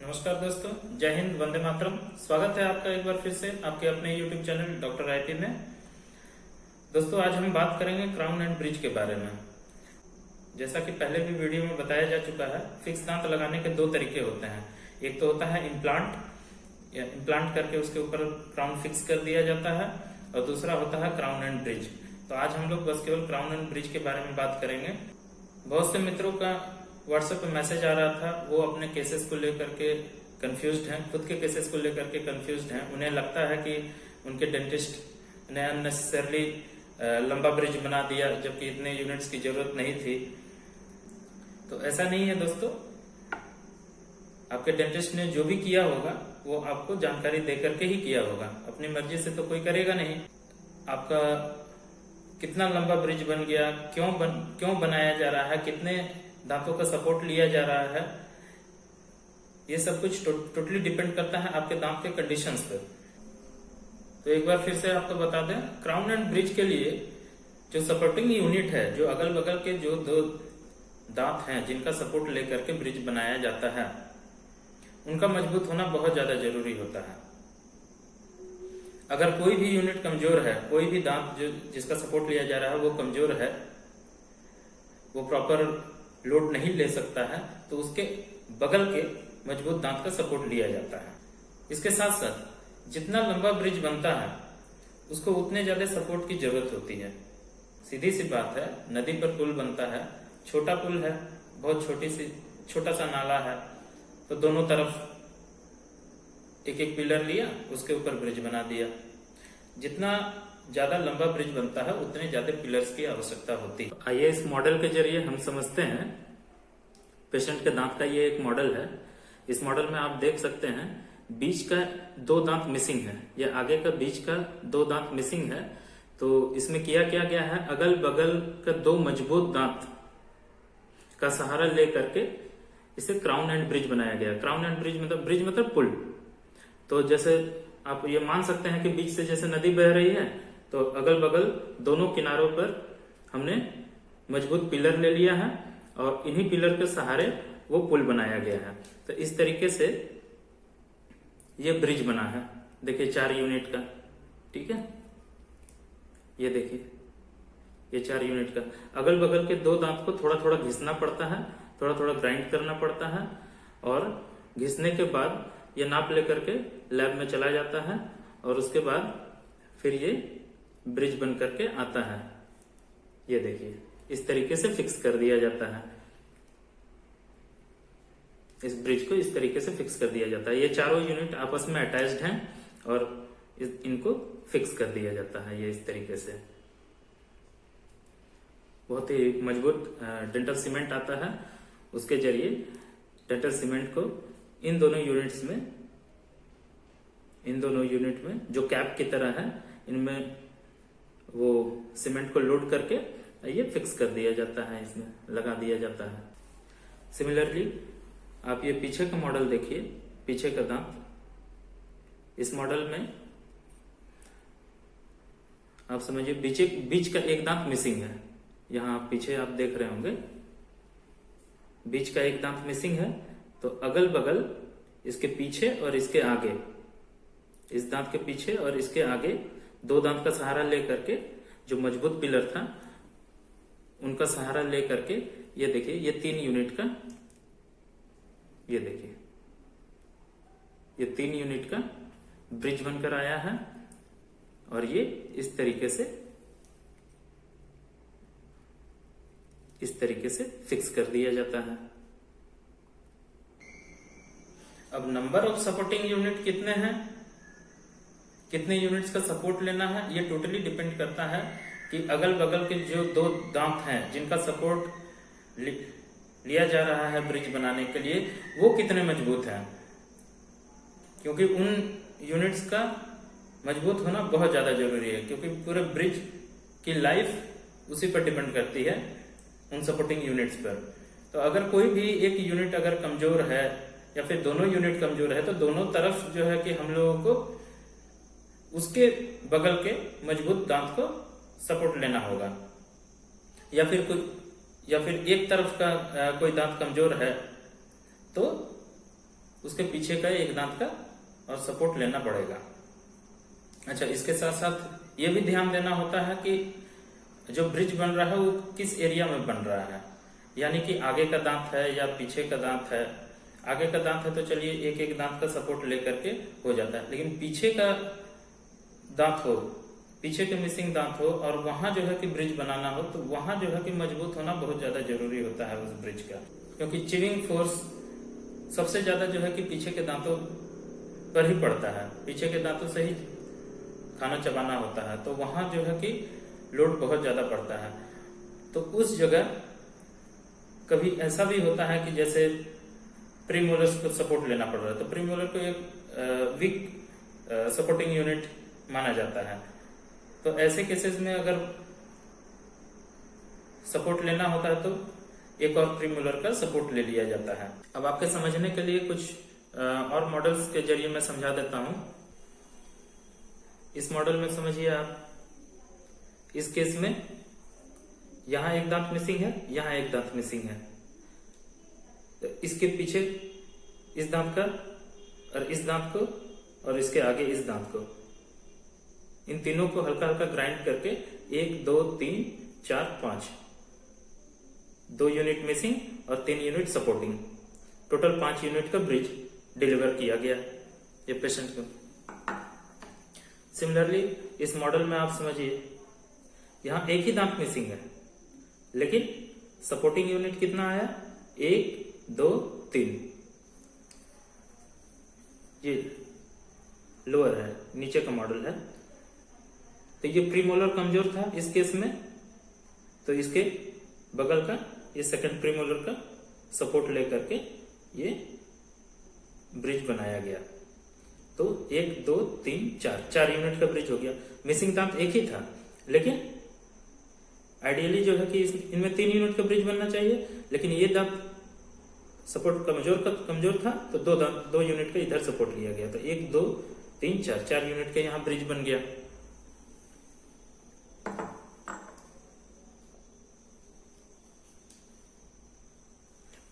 नमस्कार दोस्तों, जय हिंद, वंदे मातरम। स्वागत है आपका एक बार फिर से आपके अपने YouTube चैनल डॉक्टर आईटी में। दोस्तों, आज हम बात करेंगे क्राउन एंड ब्रिज के बारे में। जैसा कि पहले भी वीडियो में बताया जा चुका है, फिक्स दांत लगाने के दो तरीके होते हैं। एक तो होता है इम्प्लांट, या इम्प्लांट करके उसके ऊपर क्राउन फिक्स कर दिया जाता है, और दूसरा होता है क्राउन एंड ब्रिज। तो आज हम लोग बस केवल क्राउन एंड ब्रिज के बारे में बात करेंगे। बहुत से मित्रों का व्हाट्सएप पे मैसेज आ रहा था, वो अपने केसेस को लेकर के कंफ्यूज्ड हैं, खुद के केसेस को लेकर के कंफ्यूज्ड हैं। उन्हें लगता है कि उनके डेंटिस्ट ने अननेसेसरली लंबा ब्रिज बना दिया, जबकि इतने यूनिट्स की जरूरत नहीं थी। तो ऐसा नहीं है दोस्तों, आपके डेंटिस्ट ने जो भी किया होगा वो आपको जानकारी दे करके ही किया होगा। अपनी मर्जी से तो कोई करेगा नहीं। आपका कितना लंबा ब्रिज बन गया, क्यों बनाया जा रहा है, कितने दांतों का सपोर्ट लिया जा रहा है, ये सब कुछ टोटली डिपेंड करता है आपके दांत के कंडीशंस पर। तो एक बार फिर से आपको बता दें, क्राउन एंड ब्रिज के लिए जो सपोर्टिंग यूनिट है, जो अगल बगल के जो दो दांत हैं जिनका सपोर्ट लेकर के ब्रिज बनाया जाता है, उनका मजबूत होना बहुत ज्यादा जरूरी होता है। अगर कोई भी यूनिट कमजोर है, कोई भी दांत जिसका सपोर्ट लिया जा रहा है वो कमजोर है, वो प्रॉपर लोड नहीं ले सकता है, तो उसके बगल के मजबूत दांत का सपोर्ट लिया जाता है। इसके साथ साथ जितना लंबा ब्रिज बनता है उसको उतने ज्यादा सपोर्ट की जरूरत होती है। सीधी सी बात है, नदी पर पुल बनता है, छोटा पुल है, बहुत छोटा सा नाला है, तो दोनों तरफ एक एक पिलर लिया, उसके ऊपर ब्रिज बना दिया। जितना ज्यादा लंबा ब्रिज बनता है उतने ज्यादा पिलर्स की आवश्यकता होती है। आइए इस मॉडल के जरिए हम समझते हैं। पेशेंट के दांत का ये एक मॉडल है। इस मॉडल में आप देख सकते हैं बीच का दो दांत मिसिंग है, या आगे का बीच का दो दांत मिसिंग है। तो इसमें किया क्या गया है, अगल बगल का दो मजबूत दांत का सहारा ले करके इसे क्राउन एंड ब्रिज बनाया गया। क्राउन एंड ब्रिज मतलब पुल। तो जैसे आप ये मान सकते हैं कि बीच से जैसे नदी बह रही है, तो अगल बगल दोनों किनारों पर हमने मजबूत पिलर ले लिया है, और इन्हीं पिलर के सहारे वो पुल बनाया गया है। तो इस तरीके से ये ब्रिज बना है। देखिए 4 यूनिट का, ठीक है, ये देखिए ये 4 यूनिट का। अगल बगल के दो दांत को थोड़ा थोड़ा घिसना पड़ता है, थोड़ा थोड़ा ग्राइंड करना पड़ता है, और घिसने के बाद ये नाप लेकर के लैब में चला जाता है, और उसके बाद फिर ये ब्रिज बन करके आता है। ये देखिए इस तरीके से फिक्स कर दिया जाता है। इस ब्रिज को इस तरीके से फिक्स कर दिया जाता है। ये चारों यूनिट आपस में अटैच्ड हैं, और इनको फिक्स कर दिया जाता है ये इस तरीके से। बहुत ही मजबूत डेंटल सीमेंट आता है, उसके जरिए डेंटल सीमेंट को इन दोनों यूनिट में जो कैप की तरह है, इनमें वो सीमेंट को लोड करके ये फिक्स कर दिया जाता है, इसमें लगा दिया जाता है। सिमिलरली आप ये पीछे का मॉडल देखिए, पीछे का दांत। इस मॉडल में आप समझिए बीच का एक दांत मिसिंग है। यहां पीछे आप देख रहे होंगे बीच का एक दांत मिसिंग है। तो अगल बगल इसके पीछे और इसके आगे, इस दांत के पीछे और इसके आगे दो दांत का सहारा लेकर के, जो मजबूत पिलर था उनका सहारा लेकर के, ये देखिए ये 3 यूनिट का, ये देखिए ये 3 यूनिट का ब्रिज बनकर आया है, और ये इस तरीके से फिक्स कर दिया जाता है। अब नंबर ऑफ सपोर्टिंग यूनिट कितने हैं, कितने यूनिट्स का सपोर्ट लेना है, ये टोटली डिपेंड करता है कि अगल बगल के जो दो दांत हैं जिनका सपोर्ट लिया जा रहा है ब्रिज बनाने के लिए, वो कितने मजबूत हैं। क्योंकि उन यूनिट्स का मजबूत होना बहुत ज्यादा जरूरी है, क्योंकि पूरे ब्रिज की लाइफ उसी पर डिपेंड करती है, उन सपोर्टिंग यूनिट्स पर। तो अगर कोई भी एक यूनिट अगर कमजोर है, या फिर दोनों यूनिट कमजोर है, तो दोनों तरफ जो है कि हम लोगों को उसके बगल के मजबूत दांत को सपोर्ट लेना होगा। या फिर एक तरफ का कोई दांत कमजोर है, तो उसके पीछे का एक दांत का और सपोर्ट लेना पड़ेगा। अच्छा, इसके साथ साथ ये भी ध्यान देना होता है कि जो ब्रिज बन रहा है वो किस एरिया में बन रहा है, यानी कि आगे का दांत है या पीछे का दांत है। आगे का दांत है तो चलिए एक एक दांत का सपोर्ट लेकर के हो जाता है, लेकिन पीछे का दांत हो, पीछे के मिसिंग दांत हो और वहां जो है कि ब्रिज बनाना हो, तो वहां जो है कि मजबूत होना बहुत ज्यादा जरूरी होता है उस ब्रिज का, क्योंकि चिविंग फोर्स सबसे ज्यादा जो है कि पीछे के दांतों पर ही पड़ता है। पीछे के दांतों से ही खाना चबाना होता है, तो वहां जो है कि लोड बहुत ज्यादा पड़ता है। तो उस जगह कभी ऐसा भी होता है कि जैसे प्रीमोलर्स को सपोर्ट लेना पड़ रहा है, तो प्रीमोलर को एक वीक सपोर्टिंग यूनिट माना जाता है। तो ऐसे केसेस में अगर सपोर्ट लेना होता है तो एक और प्रीमोलर का सपोर्ट ले लिया जाता है। अब आपके समझने के लिए कुछ और मॉडल्स के जरिए मैं समझा देता हूं। इस मॉडल में समझिए आप, इस केस में यहां एक दांत मिसिंग है, यहां एक दांत मिसिंग है, तो इसके पीछे इस दांत का और इस दांत को और इसके आगे इस दांत को, इन तीनों को हल्का हल्का ग्राइंड करके 1 2 3 4 5 2 यूनिट मिसिंग और 3 यूनिट सपोर्टिंग, टोटल 5 यूनिट का ब्रिज डिलीवर किया गया ये पेशेंट को। सिमिलरली इस मॉडल में आप समझिए, यहां एक ही दांत मिसिंग है, लेकिन सपोर्टिंग यूनिट कितना आया, 1 2 3। ये लोअर है, नीचे का मॉडल है। तो ये प्रीमोलर कमजोर था इस केस में, तो इसके बगल का ये सेकंड प्रीमोलर का सपोर्ट लेकर के ये ब्रिज बनाया गया। तो 1 2 3 4 यूनिट का ब्रिज हो गया। मिसिंग दांत एक ही था, लेकिन आइडियली जो है कि इनमें 3 यूनिट का ब्रिज बनना चाहिए, लेकिन ये दांत सपोर्ट कमजोर था, तो 2 यूनिट का इधर सपोर्ट लिया गया। तो 1 2 3 4 यूनिट का यहां ब्रिज बन गया।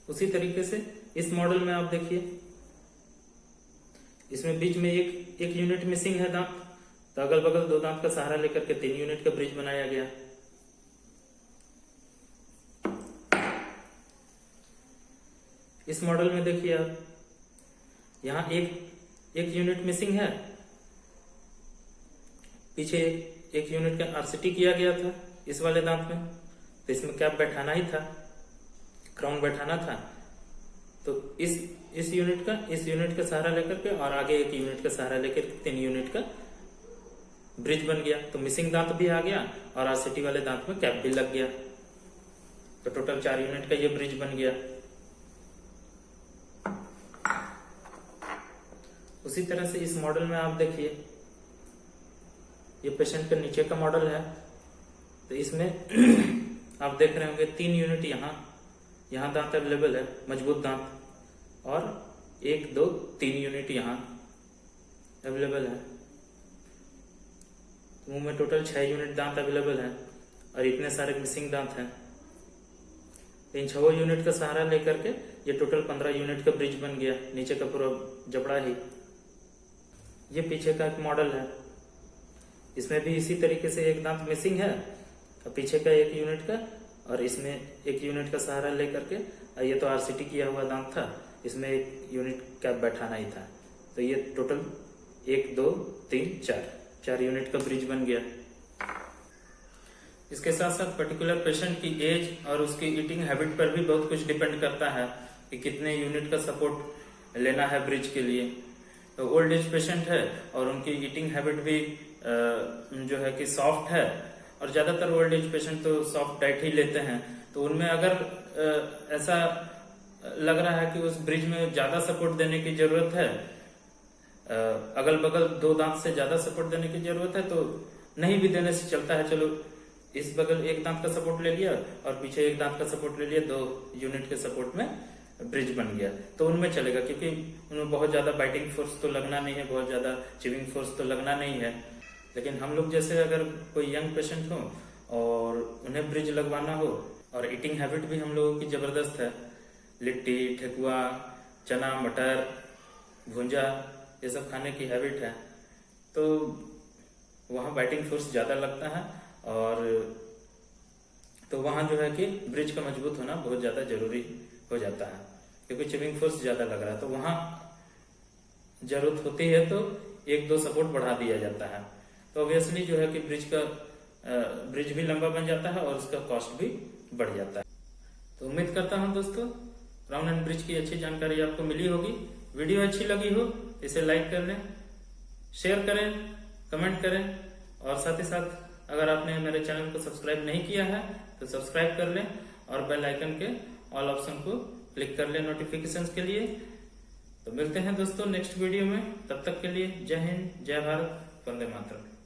उसी तरीके से इस मॉडल में आप देखिए, इसमें बीच में एक यूनिट मिसिंग है दांत, तो अगल बगल 2 दांत का सहारा लेकर के 3 यूनिट का ब्रिज बनाया गया। इस मॉडल में देखिए आप, यहां एक यूनिट मिसिंग है, पीछे एक यूनिट का आरसीटी किया गया था इस वाले दांत में, तो इसमें कैप बैठाना ही था, क्राउन बैठाना था। तो इस यूनिट का सहारा लेकर के और आगे एक यूनिट का सहारा लेकर 3 यूनिट का ब्रिज बन गया। तो मिसिंग दांत भी आ गया और आरसीटी वाले दांत में कैप भी लग गया, तो टोटल 4 यूनिट का ये ब्रिज बन गया। उसी तरह से इस मॉडल में आप देखिए, ये पेशेंट का नीचे का मॉडल है, तो इसमें आप देख रहे होंगे 3 यूनिट यहां दांत अवेलेबल है, मजबूत दांत, और 1 2 3 यूनिट यहां अवेलेबल है। मुंह में टोटल 6 यूनिट दांत अवेलेबल है और इतने सारे मिसिंग दांत हैं। इन 6 यूनिट का सहारा लेकर के ये टोटल 15 यूनिट का ब्रिज बन गया, नीचे का पूरा जबड़ा ही। ये पीछे का एक मॉडल है, इसमें भी इसी तरीके से एक दांत मिसिंग है और पीछे का 1 यूनिट का, और इसमें 1 यूनिट का सहारा लेकर के, ये तो आरसीटी किया हुआ दांत था, इसमें 1 यूनिट कैप बैठाना ही था। तो ये टोटल 1 2 3 4 यूनिट का ब्रिज बन गया। इसके साथ साथ पर्टिकुलर पेशेंट की एज और उसकी ईटिंग हैबिट पर भी बहुत कुछ डिपेंड करता है कि कितने यूनिट का सपोर्ट लेना है ब्रिज के लिए। तो ओल्ड एज पेशेंट है और उनकी ईटिंग हैबिट भी जो है कि सॉफ्ट है, और ज्यादातर ओल्ड एज पेशेंट तो सॉफ्ट डाइट ही लेते हैं, तो उनमें अगर ऐसा लग रहा है कि उस ब्रिज में ज्यादा सपोर्ट देने की जरूरत है, अगल बगल 2 दांत से ज्यादा सपोर्ट देने की जरूरत है, तो नहीं भी देने से चलता है। चलो इस बगल 1 दांत का सपोर्ट ले लिया और पीछे 1 दांत का सपोर्ट ले लिया, 2 यूनिट के सपोर्ट में ब्रिज बन गया, तो उनमें चलेगा, क्योंकि उनमें बहुत ज्यादा बाइटिंग फोर्स तो लगना नहीं है, बहुत ज्यादा चिविंग फोर्स तो लगना नहीं है। लेकिन हम लोग जैसे अगर कोई यंग पेशेंट हो और उन्हें ब्रिज लगवाना हो, और ईटिंग हैबिट भी हम लोगों की जबरदस्त है, लिट्टी ठेकुआ चना मटर भुंजा ये सब खाने की हैबिट है, तो वहाँ बाइटिंग फोर्स ज़्यादा लगता है, और तो वहाँ जो है कि ब्रिज का मजबूत होना बहुत ज़्यादा जरूरी हो जाता है, क्योंकि चिपिंग फोर्स ज़्यादा लग रहा है। तो वहाँ जरूरत होती है तो 1-2 सपोर्ट बढ़ा दिया जाता है, तो ऑब्वियसली जो है कि ब्रिज भी लंबा बन जाता है और उसका कॉस्ट भी बढ़ जाता है। तो उम्मीद करता हूँ दोस्तों क्राउन एंड ब्रिज की अच्छी जानकारी आपको मिली होगी। वीडियो अच्छी लगी हो इसे लाइक कर लें, शेयर करें, कमेंट करें, और साथ ही साथ अगर आपने मेरे चैनल को सब्सक्राइब नहीं किया है तो सब्सक्राइब कर लें और बेल आइकन के ऑल ऑप्शन को क्लिक कर लें नोटिफिकेशंस के लिए। तो मिलते हैं दोस्तों नेक्स्ट वीडियो में, तब तक के लिए जय हिंद, जय भारत, वंदे मातरम।